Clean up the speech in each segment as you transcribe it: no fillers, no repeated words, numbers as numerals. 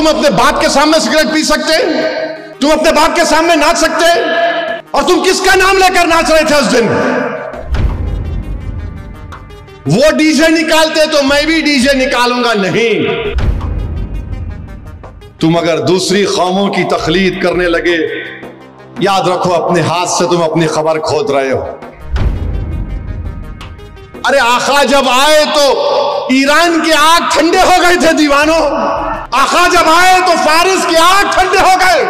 तुम अपने बाप के सामने सिगरेट पी सकते? तुम अपने बाप के सामने नाच सकते? और तुम किसका नाम लेकर नाच रहे थे उस दिन? वो डीजे निकालते तो मैं भी डीजे निकालूंगा नहीं। तुम अगर दूसरी कौमों की तकलीद करने लगे, याद रखो अपने हाथ से तुम अपनी खबर खोद रहे हो। अरे आका जब आए तो ईरान के आग ठंडे हो गए थे दीवानों। आका जब आए तो फारिस के आग ठंडे हो गए,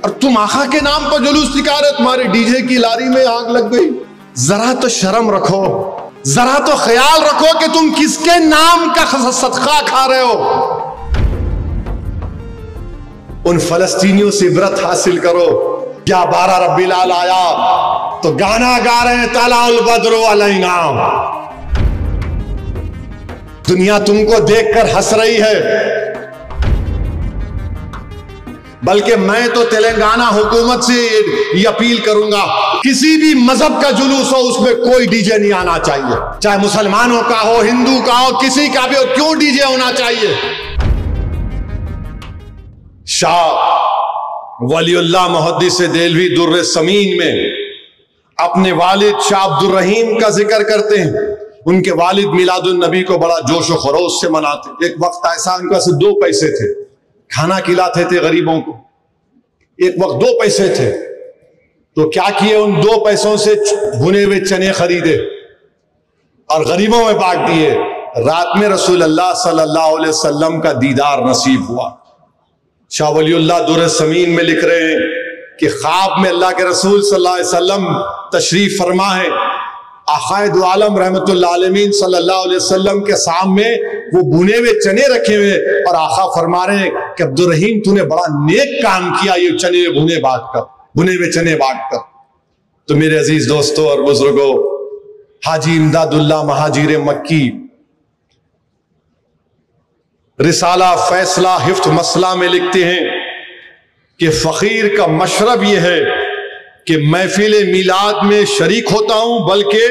और तुम आका के नाम पर जुलूस निकाले, तुम्हारे डीजे की लारी में आग लग गई। जरा तो शर्म रखो, जरा तो ख्याल रखो कि तुम किसके नाम का सदका खा रहे हो। उन फलस्तीनियों से इबरत हासिल करो। क्या 12 रब्बील आल आया तो गाना गा रहे हैं तलाउल बद्रु अलैना। दुनिया तुमको देखकर हंस रही है, बल्कि मैं तो तेलंगाना हुकूमत से ये अपील करूंगा, किसी भी मजहब का जुलूस हो उसमें कोई डीजे नहीं आना चाहिए, चाहे मुसलमानों का हो, हिंदू का हो, किसी का भी हो। क्यों डीजे होना चाहिए? शाह वलीउल्लाह मुहद्दिस देलवी दुर्र समीन में अपने वालिद शाह अब्दुल रहीम का जिक्र करते हैं। उनके वालिद मिलादुन नबी को बड़ा जोश व खरोश से मनाते। एक वक्त ऐसा उनके पास 2 पैसे थे, खाना खिलाते थे गरीबों को। एक वक्त 2 पैसे थे तो क्या किए, उन 2 पैसों से भुने हुए चने खरीदे और गरीबों में बांट दिए। रात में रसूल अल्लाह सल्लल्लाहु अलैहि वसल्लम का दीदार नसीब हुआ। शाह वलीउल्लाह दुर्र समीन में लिख रहे हैं कि ख्वाब में अल्लाह के रसूल सल्लल्लाहु अलैहि वसल्लम तशरीफ फरमा है। आक़ाए दो आलम रहमतुल्लाह अलैहि सल्लल्लाहु अलैहि वसल्लम के सामने वो भुने हुए चने रखे हुए, और आका फरमा रहे हैं कि अब्दुल रहीम तूने बड़ा नेक काम किया, ये चने भुने हुए चने बांट कर। तो मेरे अजीज दोस्तों और बुजुर्गों, हाजी इमदादुल्लाह महाजिर मक्की रिसाला फैसला हिफ्त मसला में लिखते हैं कि फकीर का मशरब यह है कि महफिल मिलाद में शरीक होता हूं, बल्कि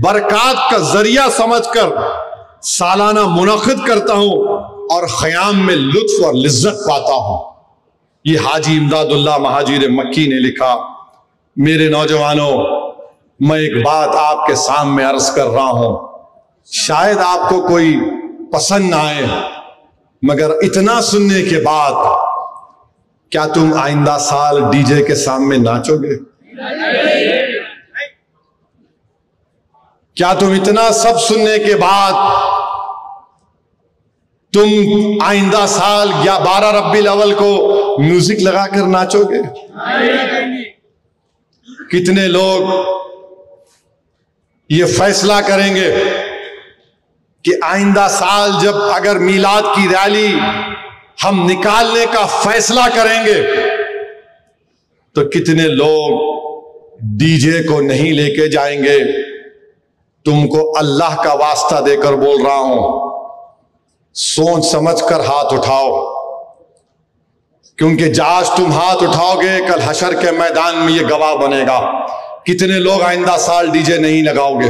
बरक़ात का जरिया समझकर सालाना मुनक़िद करता हूं और ख़याम में लुत्फ और लिज्जत पाता हूं। ये हाजी इमदादुल्लाह महाजिर मक्की ने लिखा। मेरे नौजवानों, मैं एक बात आपके सामने अर्ज कर रहा हूं, शायद आपको कोई पसंद ना आए, मगर इतना सुनने के बाद क्या तुम आइंदा साल डीजे के सामने नाचोगे? क्या तुम इतना सब सुनने के बाद तुम आइंदा साल या 12 रब्बील अव्वल को म्यूजिक लगाकर नाचोगे? कितने लोग ये फैसला करेंगे कि आइंदा साल जब अगर मीलाद की रैली हम निकालने का फैसला करेंगे तो कितने लोग डीजे को नहीं लेके जाएंगे? तुमको अल्लाह का वास्ता देकर बोल रहा हूं, सोच समझकर हाथ उठाओ, क्योंकि आज तुम हाथ उठाओगे कल हशर के मैदान में ये गवाह बनेगा। कितने लोग आइंदा साल डीजे नहीं लगाओगे?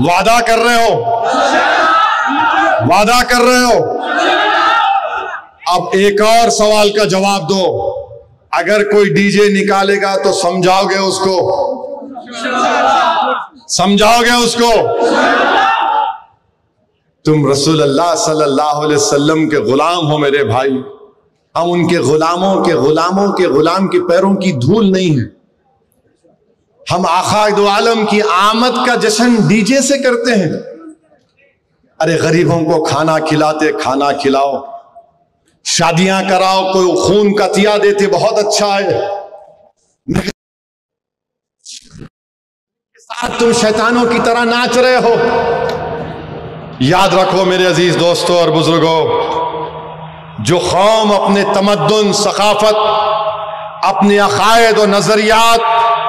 वादा कर रहे हो? वादा कर रहे हो? अब एक और सवाल का जवाब दो। अगर कोई डीजे निकालेगा तो समझाओगे उसको? समझाओगे उसको? तुम रसूल अल्लाह सल्लल्लाहु अलैहि वसल्लम के गुलाम हो मेरे भाई। हम उनके गुलामों के गुलाम के पैरों की धूल नहीं है। हम आक़ाए दो आलम की आमद का जश्न डीजे से करते हैं। अरे गरीबों को खाना खिलाते, खाना खिलाओ, शादियां कराओ, कोई खून का तिया देते, बहुत अच्छा है। साथ तुम शैतानों की तरह नाच रहे हो। याद रखो मेरे अजीज दोस्तों और बुजुर्गों, जो कौम अपने तमद्दुन, सकाफत, अपने अकायद और नजरियात,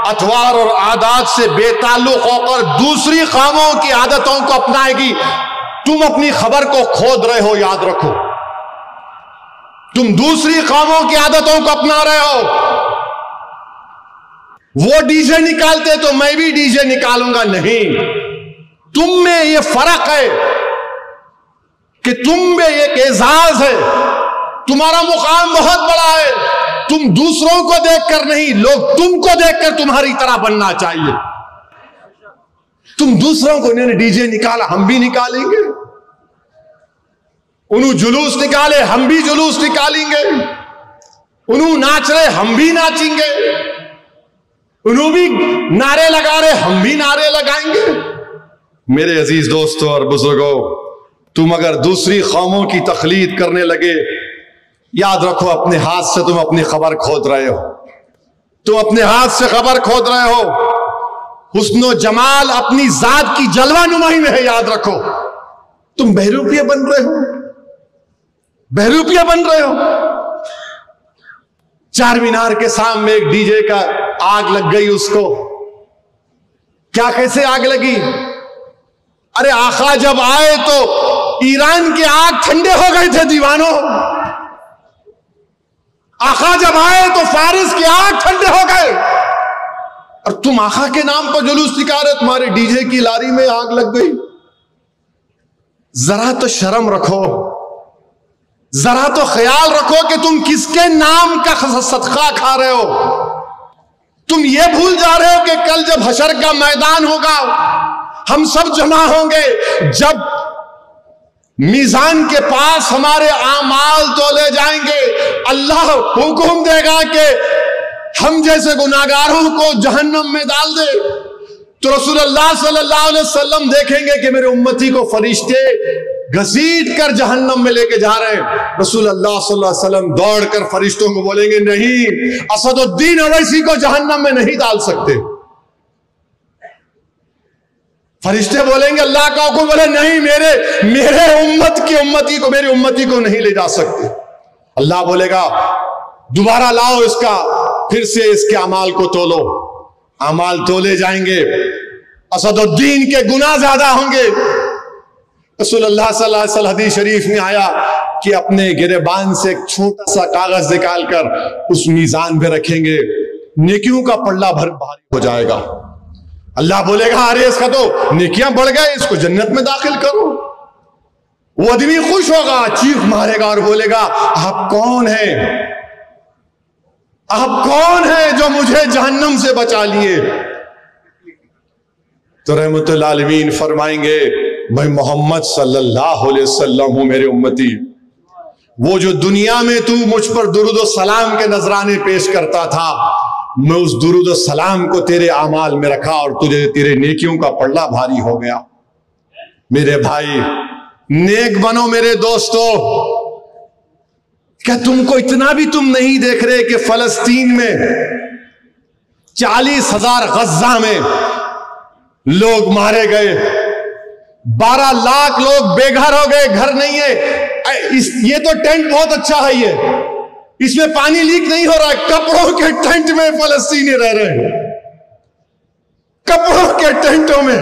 अतवार और आदात से बेताल्लुक होकर दूसरी कौमों की आदतों को अपनाएगी, तुम अपनी खबर को खोद रहे हो। याद रखो, तुम दूसरी कौमों की आदतों को अपना रहे हो। वो डीजे निकालते तो मैं भी डीजे निकालूंगा नहीं। तुम में ये फर्क है कि तुम में एक एजाज है, तुम्हारा मुकाम बहुत बड़ा है। तुम दूसरों को देखकर नहीं, लोग तुमको देखकर तुम्हारी तरह बनना चाहिए। तुम दूसरों को, उन्होंने डीजे निकाला हम भी निकालेंगे, उन्होंने जुलूस निकाले हम भी जुलूस निकालेंगे, उन्होंने नाच रहे हम भी नाचेंगे, उन्होंने भी नारे लगा रहे हम भी नारे लगाएंगे। मेरे अजीज दोस्तों और बुजुर्गों, तुम अगर दूसरी कौमों की तकलीद करने लगे, याद रखो अपने हाथ से तुम अपनी खबर खोद रहे हो। तुम अपने हाथ से खबर खोद रहे हो। हुस्नो जमाल अपनी जात की जलवा नुमाई में है, याद रखो। तुम बहरूपिया बन रहे हो, बहरूपिया बन रहे हो। चार मीनार के सामने एक डीजे का आग लग गई, उसको क्या कैसे आग लगी? अरे आका जब आए तो ईरान के आग ठंडे हो गए थे दीवानों। आका जब आए तो फारिस के आग ठंडे हो गए, और तुम आका के नाम पर जुलूस निकाल रहे, तुम्हारे डीजे की लारी में आग लग गई। जरा तो शर्म रखो, जरा तो ख्याल रखो कि तुम किसके नाम का सदका खा रहे हो। तुम ये भूल जा रहे हो कि कल जब हशर का मैदान होगा, हम सब जमा होंगे, जब मीजान के पास हमारे आमाल तोले जाएंगे, अल्लाह हुक्म देगा कि हम जैसे गुनाहगारों को जहन्नम में डाल दे, तो रसूलुल्लाह सल्लल्लाहु अलैहि वसल्लम देखेंगे कि मेरे उम्मती को फरिश्ते घसीट कर जहन्नम में लेके जा रहे हैं। रसूलुल्लाह सल्लल्लाहु अलैहि वसल्लम दौड़कर फरिश्तों को बोलेंगे, नहीं, असदुद्दीन अवैसी को जहन्नम में नहीं डाल सकते। फरिश्ते बोलेंगे, अल्लाह का हुक्म, बोले नहीं, मेरे उम्मती को नहीं ले जा सकते। अल्लाह बोलेगा, दोबारा लाओ इसका, फिर से इसके अमाल को तोलो। अमाल तोले जाएंगे, असदुद्दीन के गुनाह ज्यादा होंगे। रसूलुल्लाह सल्लल्लाहु अलैहि वसल्लम हदीस शरीफ में आया कि अपने गिरेबान से एक छोटा सा कागज निकालकर उस मीजान पे रखेंगे, नेकियों का पल्ला भारी हो जाएगा। अल्लाह बोलेगा, अरे इसका तो नेकियां बढ़ गए, इसको जन्नत में दाखिल करो। वो आदमी खुश होगा, चीख मारेगा और बोलेगा, आप कौन हैं? आप कौन है जो मुझे जहन्नम से बचा लिए? तो रहमतुल आलमीन फरमाएंगे, मैं मोहम्मद सल्लल्लाहु अलैहि वसल्लम हूं, मेरे उम्मती। वो जो दुनिया में तू मुझ पर दुरूद सलाम के नजराने पेश करता था, मैं उस दुरूद सलाम को तेरे आमाल में रखा और तुझे तेरे नेकियों का पल्ला भारी हो गया। मेरे भाई, नेक बनो मेरे दोस्तों। क्या तुमको इतना भी तुम नहीं देख रहे कि फलस्तीन में 40,000 गज्जा में लोग मारे गए, 12 लाख लोग बेघर हो गए, घर नहीं है। ये तो टेंट बहुत अच्छा है, ये इसमें पानी लीक नहीं हो रहा है। कपड़ों के टेंट में फलस्तीनी रह रहे हैं, कपड़ों के टेंटों में।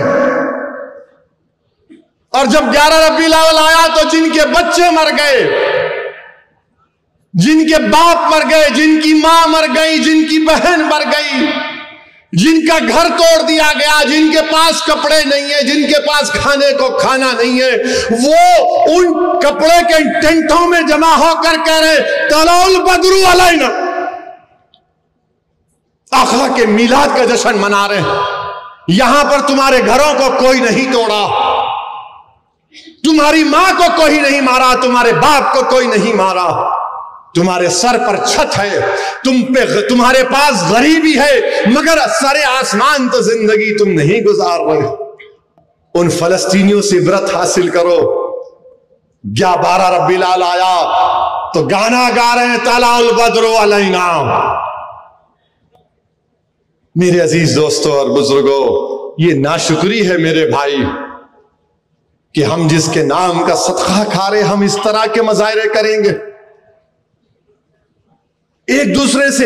और जब 11 रबीउल अव्वल आया तो जिनके बच्चे मर गए, जिनके बाप मर गए, जिनकी मां मर गई, जिनकी बहन मर गई, जिनका घर तोड़ दिया गया, जिनके पास कपड़े नहीं है, जिनके पास खाने को खाना नहीं है, वो उन कपड़े के टेंटों में जमा होकर कह रहे, तलौल बदरू अलैना, आका के मिलाद का जश्न मना रहे हैं। यहां पर तुम्हारे घरों को कोई नहीं तोड़ा, तुम्हारी मां को कोई नहीं मारा, तुम्हारे बाप को कोई नहीं मारा, तुम्हारे सर पर छत है, तुम्हारे पास गरीबी है, मगर सरे आसमान तो जिंदगी तुम नहीं गुजार रहे। उन फलस्तीनियों से इबरत हासिल करो। 12 रबीउल अव्वल आया तो गाना गा रहे हैं, तलाउल बद्रु अलैना। मेरे अजीज दोस्तों और बुजुर्गों, ये नाशुक्री है मेरे भाई कि हम जिसके नाम का सदका खा रहे, हम इस तरह के मजाहरे करेंगे। एक दूसरे से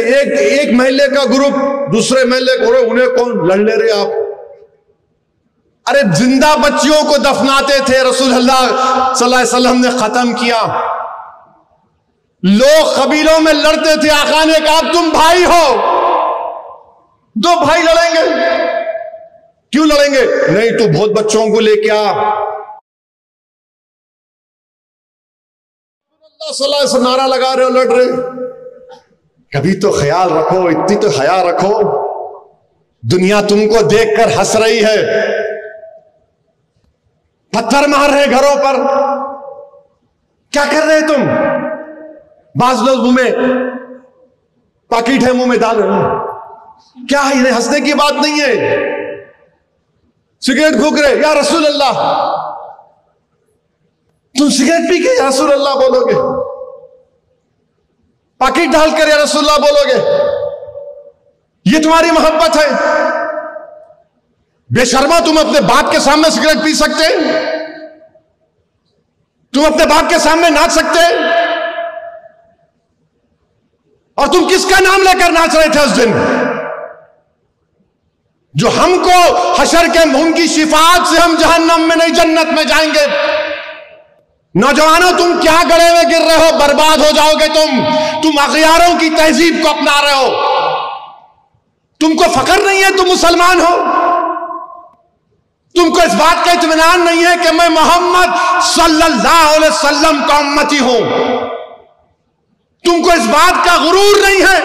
एक महल्ले का ग्रुप दूसरे महल्ले को, उन्हें कौन लड़ ले रहे आप? अरे जिंदा बच्चियों को दफनाते थे, रसूलुल्लाह सल्लल्लाहु अलैहि वसल्लम ने खत्म किया। लोग कबीलों में लड़ते थे, आका ने कहा तुम भाई हो, 2 भाई लड़ेंगे, क्यों लड़ेंगे? नहीं, तू बहुत बच्चों को लेके आ, सल्लल्लाहु अलैहि वसल्लम नारा लगा रहे हो, लड़ रहे। कभी तो ख्याल रखो, इतनी तो हया रखो। दुनिया तुमको देखकर हंस रही है, पत्थर मार रहे घरों पर। क्या कर रहे तुम? बाज लोग मुंह में पाकिट है, मुंह में डाल रहे हो। क्या है? इन्हें हंसने की बात नहीं है। सिगरेट फूक रहे, या रसूल अल्लाह। तुम सिगरेट पी के या रसूल अल्लाह बोलोगे? पाकिट डालकर या रसूल अल्लाह बोलोगे? ये तुम्हारी मोहब्बत है? बेशर्मा, तुम अपने बाप के सामने सिगरेट पी सकते? तुम अपने बाप के सामने नाच सकते? और तुम किसका नाम लेकर नाच रहे थे उस दिन, जो हमको हशर के उनकी शिफात से हम जहन्नम में नहीं जन्नत में जाएंगे। नौजवानों, तुम क्या गड़े में गिर रहे हो? बर्बाद हो जाओगे तुम अगयारों की तहजीब को अपना रहे हो। तुमको फख्र नहीं है तुम मुसलमान हो? तुमको इस बात का इत्मीनान नहीं है कि मैं मोहम्मद सल्लल्लाहु अलैहि वसल्लम का उम्मती हूं? तुमको इस बात का गुरूर नहीं है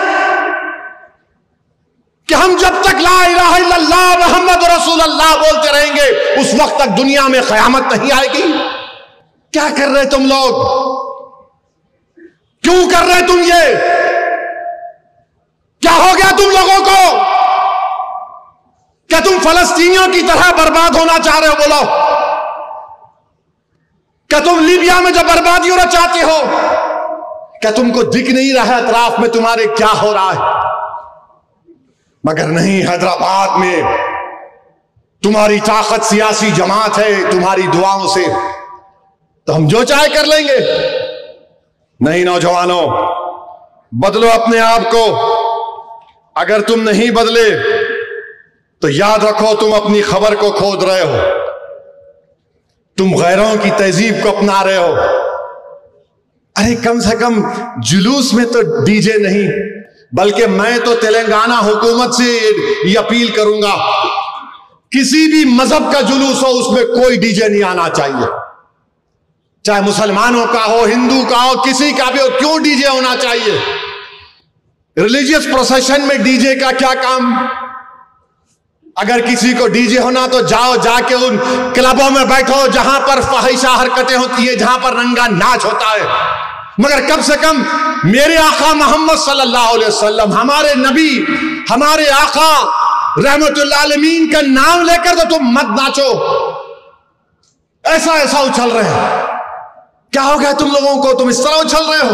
कि हम जब तक ला इलाहा इल्लल्लाह मुहम्मद रसूलुल्लाह बोलते रहेंगे उस वक्त तक दुनिया में क़यामत नहीं आएगी? क्या कर रहे तुम लोग? क्यों कर रहे तुम ये? क्या हो गया तुम लोगों को? क्या तुम फलस्तीनियों की तरह बर्बाद होना चाह रहे हो? बोलो, क्या तुम लीबिया में जो बर्बादी होना चाहते हो? क्या तुमको दिख नहीं रहा है अतराफ में तुम्हारे क्या हो रहा है? मगर नहीं, हैदराबाद में तुम्हारी ताकत सियासी जमात है, तुम्हारी दुआओं से तो हम जो चाहे कर लेंगे। नहीं नौजवानों, बदलो अपने आप को। अगर तुम नहीं बदले तो याद रखो तुम अपनी खबर को खोद रहे हो, तुम गैरों की तहजीब को अपना रहे हो। अरे कम से कम जुलूस में तो डीजे नहीं, बल्कि मैं तो तेलंगाना हुकूमत से ये अपील करूंगा, किसी भी मजहब का जुलूस हो उसमें कोई डीजे नहीं आना चाहिए। चाहे मुसलमानों का हो, हिंदू का हो, किसी का भी हो, क्यों डीजे होना चाहिए? रिलीजियस प्रोसेशन में डीजे का क्या काम? अगर किसी को डीजे होना तो जाओ, जाके उन क्लबों में बैठो जहां पर फहिशा हरकतें होती है, जहां पर रंगा नाच होता है। मगर कम से कम मेरे आका मोहम्मद सल्लल्लाहु अलैहि वसल्लम, हमारे नबी, हमारे आका रहमतुल्लाह आलमीन का नाम लेकर तो तुम मत नाचो। ऐसा ऐसा उछल रहे हैं। क्या हो गया तुम लोगों को? तुम इस तरह उछल रहे हो।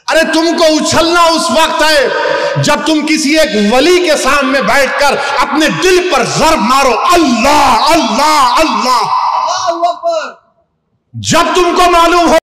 अरे तुमको उछलना उस वक्त है जब तुम किसी एक वली के सामने बैठकर अपने दिल पर ज़र्ब मारो, अल्लाह अल्लाह अल्लाह। जब तुमको मालूम हो